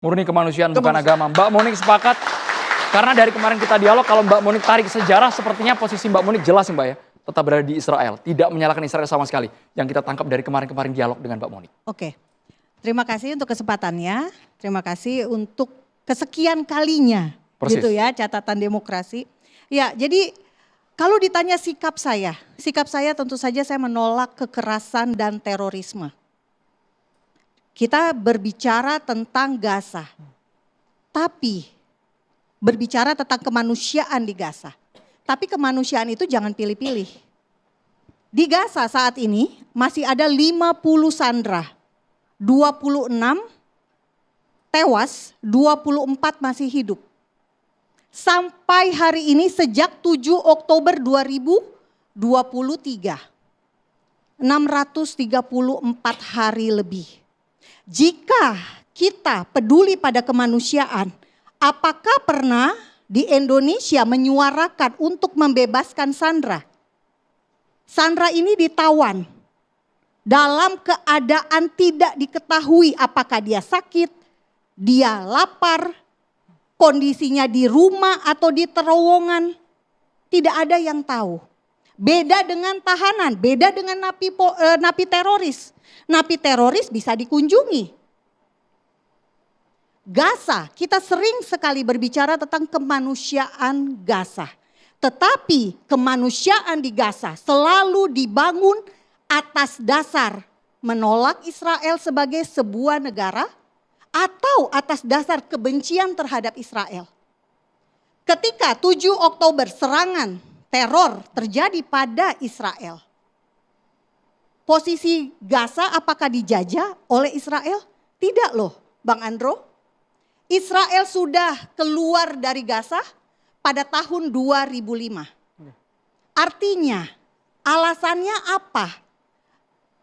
Murni kemanusiaan bukan agama. Mbak Monik sepakat? Karena dari kemarin kita dialog, kalau Mbak Monik tarik sejarah, sepertinya posisi Mbak Monik jelas Mbak ya. Tetap berada di Israel, tidak menyalahkan Israel sama sekali. Yang kita tangkap dari kemarin-kemarin dialog dengan Mbak Monik. Oke, terima kasih untuk kesempatannya. Terima kasih untuk kesekian kalinya. Persis. Gitu ya, catatan demokrasi. Ya, jadi kalau ditanya sikap saya tentu saja saya menolak kekerasan dan terorisme. Kita berbicara tentang Gaza, tapi berbicara tentang kemanusiaan di Gaza. Tapi kemanusiaan itu jangan pilih-pilih. Di Gaza saat ini masih ada 50 sandera, 26 tewas, 24 masih hidup. Sampai hari ini sejak 7 Oktober 2023, 634 hari lebih. Jika kita peduli pada kemanusiaan, apakah pernah di Indonesia menyuarakan untuk membebaskan Sandra? Sandra ini ditawan dalam keadaan tidak diketahui apakah dia sakit, dia lapar, kondisinya di rumah atau di terowongan. Tidak ada yang tahu. Beda dengan tahanan, beda dengan napi teroris. Napi teroris bisa dikunjungi. Gaza, kita sering sekali berbicara tentang kemanusiaan Gaza. Tetapi kemanusiaan di Gaza selalu dibangun atas dasar menolak Israel sebagai sebuah negara atau atas dasar kebencian terhadap Israel. Ketika 7 Oktober serangan teror terjadi pada Israel, posisi Gaza apakah dijajah oleh Israel? Tidak loh, Bang Andro. Israel sudah keluar dari Gaza pada tahun 2005. Artinya, alasannya apa?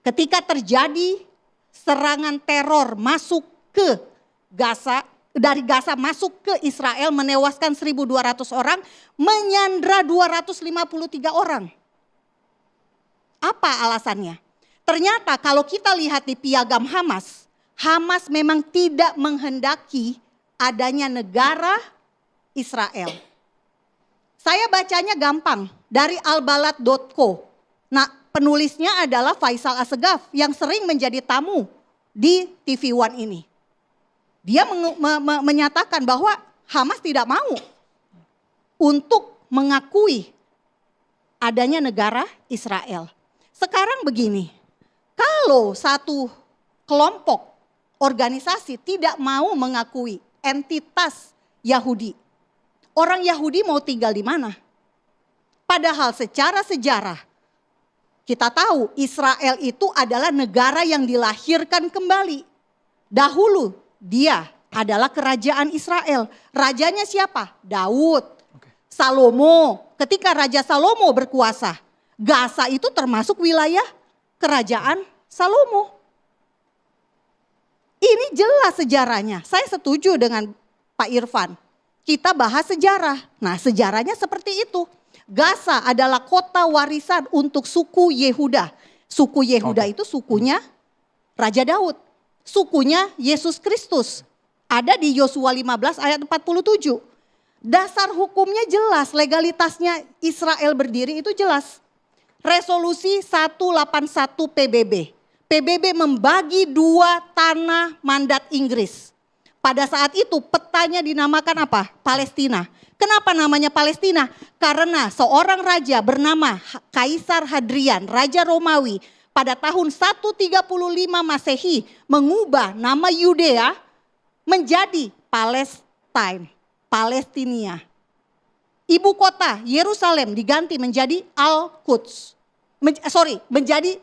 Ketika terjadi serangan teror masuk ke Gaza, dari Gaza masuk ke Israel menewaskan 1.200 orang, menyandra 253 orang. Apa alasannya? Ternyata kalau kita lihat di piagam Hamas, Hamas memang tidak menghendaki adanya negara Israel. Saya bacanya gampang dari albalat.co. Nah, penulisnya adalah Faisal Assegaf yang sering menjadi tamu di TV One ini. Dia menyatakan bahwa Hamas tidak mau untuk mengakui adanya negara Israel. Sekarang begini, kalau satu kelompok organisasi tidak mau mengakui entitas Yahudi, orang Yahudi mau tinggal di mana? Padahal secara sejarah kita tahu Israel itu adalah negara yang dilahirkan kembali. Dahulu dia adalah kerajaan Israel. Rajanya siapa? Daud. Salomo. Ketika Raja Salomo berkuasa, Gaza itu termasuk wilayah kerajaan Salomo. Ini jelas sejarahnya. Saya setuju dengan Pak Irfan. Kita bahas sejarah. Nah, sejarahnya seperti itu. Gaza adalah kota warisan untuk suku Yehuda. Suku Yehuda itu sukunya Raja Daud. Sukunya Yesus Kristus. Ada di Yosua 15 ayat 47. Dasar hukumnya jelas, legalitasnya Israel berdiri itu jelas. Resolusi 181 PBB. PBB membagi 2 tanah mandat Inggris. Pada saat itu petanya dinamakan apa? Palestina. Kenapa namanya Palestina? Karena seorang raja bernama Kaisar Hadrian, Raja Romawi, pada tahun 135 Masehi mengubah nama Yudea menjadi Palestine, Palestinia. Ibu kota Yerusalem diganti menjadi Al-Quds. Menjadi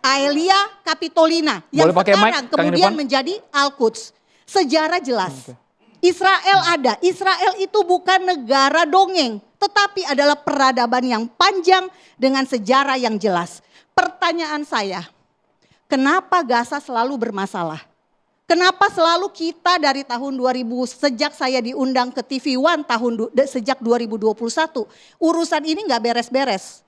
Aelia Capitolina yang sekarang kemudian menjadi Al-Quds. Sejarah jelas. Israel ada. Israel itu bukan negara dongeng, tetapi adalah peradaban yang panjang dengan sejarah yang jelas. Pertanyaan saya, kenapa Gaza selalu bermasalah? Kenapa selalu kita dari tahun 2000, sejak saya diundang ke TV One sejak 2021, urusan ini gak beres-beres.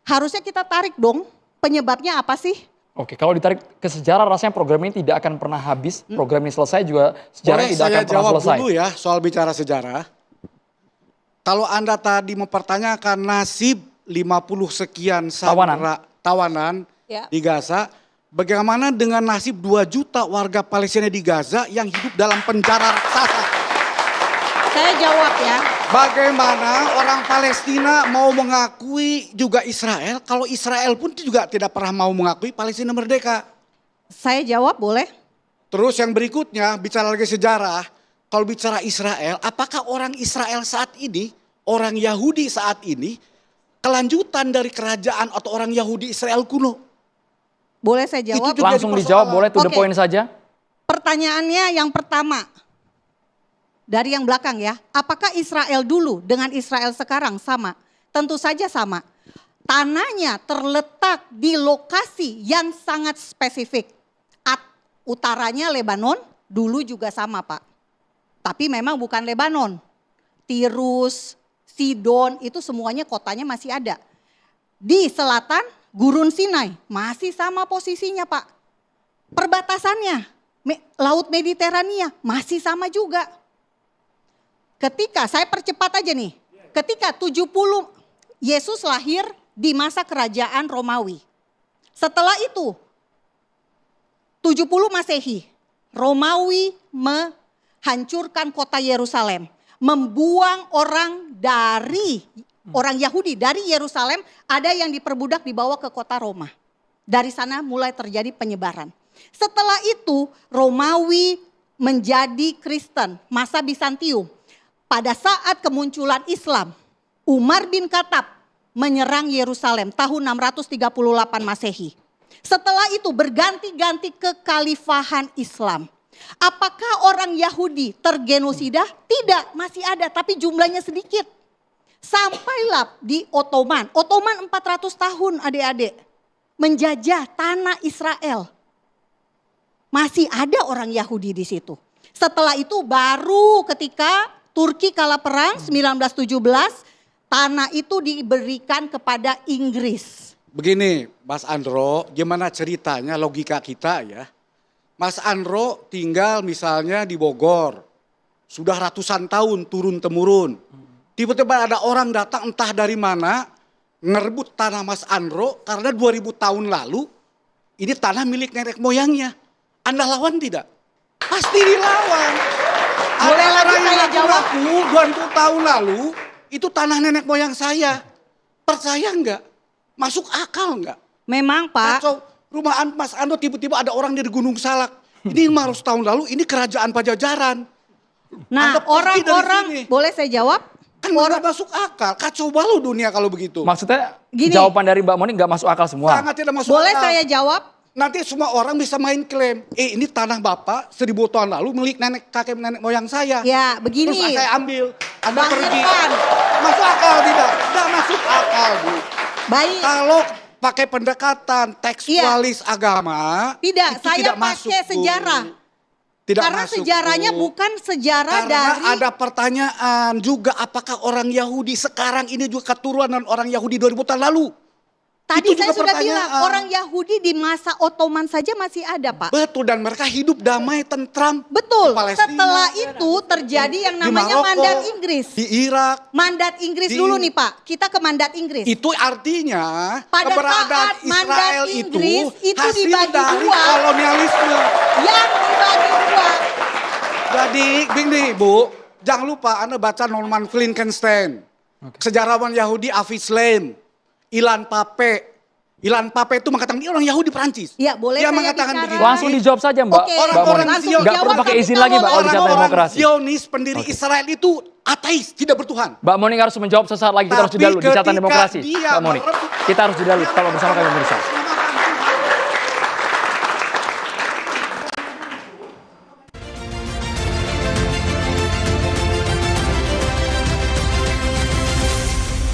Harusnya kita tarik dong, penyebabnya apa sih? Oke, kalau ditarik ke sejarah rasanya program ini tidak akan pernah habis. Program ini selesai juga sejarah Boleh tidak saya akan pernah jawab selesai. dulu ya soal bicara sejarah. Kalau Anda tadi mempertanyakan nasib 50 sekian sandera tawanan Ya. di Gaza, bagaimana dengan nasib 2 juta warga Palestina di Gaza yang hidup dalam penjara raksasa? Saya jawab ya. Bagaimana orang Palestina mau mengakui juga Israel, kalau Israel pun juga tidak pernah mau mengakui Palestina merdeka. Saya jawab boleh? Terus yang berikutnya, bicara lagi sejarah, kalau bicara Israel, apakah orang Israel saat ini, orang Yahudi saat ini, kelanjutan dari kerajaan atau orang Yahudi Israel kuno? Boleh saya jawab? Itu juga Langsung jadi dijawab, persoalan. boleh to the Oke. point saja. Pertanyaannya yang pertama, dari yang belakang ya, apakah Israel dulu dengan Israel sekarang sama? Tentu saja sama. Tanahnya terletak di lokasi yang sangat spesifik. Utaranya Lebanon, dulu juga sama Pak. Tapi memang bukan Lebanon. Tirus, Sidon, itu semuanya kotanya masih ada. Di selatan, Gurun Sinai, masih sama posisinya Pak. Perbatasannya, Laut Mediterania, masih sama juga. Ketika, saya percepat aja nih. Ketika 70, Yesus lahir di masa kerajaan Romawi. Setelah itu, 70 Masehi, Romawi menghancurkan kota Yerusalem. Membuang orang Yahudi dari Yerusalem, ada yang diperbudak dibawa ke kota Roma. Dari sana mulai terjadi penyebaran. Setelah itu Romawi menjadi Kristen, masa Bizantium. Pada saat kemunculan Islam, Umar bin Khattab menyerang Yerusalem tahun 638 Masehi. Setelah itu berganti-ganti kekhalifahan Islam. Apakah orang Yahudi tergenosida? Tidak, masih ada tapi jumlahnya sedikit. Sampailah di Ottoman. Ottoman 400 tahun adik-adik menjajah tanah Israel. Masih ada orang Yahudi di situ. Setelah itu baru ketika Turki kalah perang 1917, tanah itu diberikan kepada Inggris. Begini Mas Andro, gimana ceritanya logika kita ya. Mas Andro tinggal misalnya di Bogor, sudah ratusan tahun turun-temurun. Tiba-tiba ada orang datang entah dari mana, ngerebut tanah Mas Andro karena 2000 tahun lalu ini tanah milik nenek moyangnya. Anda lawan tidak? Pasti dilawan. Boleh Ada lagi orang yang saya jawab? ngaku 20 tahun lalu itu tanah nenek moyang saya. Percaya enggak? Masuk akal enggak? Memang Pak. Kacau. Rumah Mas Ando tiba-tiba ada orang dari Gunung Salak. Ini 500 tahun lalu ini kerajaan Pajajaran. Nah Anda pergi dari orang-orang, sini. boleh saya jawab? Kan nggak masuk akal. Kacau balau dunia kalau begitu. Maksudnya Gini. jawaban dari Mbak Moni nggak masuk akal semua. Sangat tidak masuk Boleh akal. saya jawab? Nanti semua orang bisa main klaim. Ini tanah Bapak 1000 tahun lalu milik kakek nenek moyang saya. Ya begini. Terus saya ambil. Anda Bang pergi. Irfan. Masuk akal tidak? Tidak masuk akal Bu. Baik. Kalau pakai pendekatan tekstualis agama. Tidak, itu saya tidak masuk, pakai Bu. sejarah. Tidak Karena masuk, sejarahnya Bu. bukan sejarah Karena dari... ada pertanyaan juga apakah orang Yahudi sekarang ini juga keturunan orang Yahudi 2000 tahun lalu? Tadi Itu saya juga sudah bilang pertanyaan. orang Yahudi di masa Ottoman saja masih ada Pak. Betul, dan mereka hidup damai, tentram. Betul, Di Palestina, setelah itu terjadi yang di namanya Maroko, mandat Inggris. di Irak. Mandat Inggris di- dulu nih Pak, kita ke mandat Inggris. Itu artinya Pada keberadaan saat mandat Israel Inggris itu hasil dibagi dari dua. kolonialisme. Yang dibagi dua. Jadi begini Bu, jangan lupa Anda baca Norman Finkelstein. Sejarawan Yahudi Avis Lem, Ilan Pape. Ilan Pape itu mengatakan ini orang Yahudi Perancis. Ya, boleh Dia saya mengatakan bicara? begini. Langsung dijawab saja Mbak. Oke, Mbak orang-orang Moni. langsung Nggak perlu dijawab, pakai tapi izin kita lagi Mbak kalau bicara Orang-orang demokrasi. Zionis pendiri Israel itu ateis, tidak bertuhan. Mbak Moni harus menjawab sesaat lagi, kita harus Tapi jeda dulu di catatan ketika demokrasi. dia Mbak Moni, merebut- kita harus jeda dulu, tetaplah bersama kami pemirsa.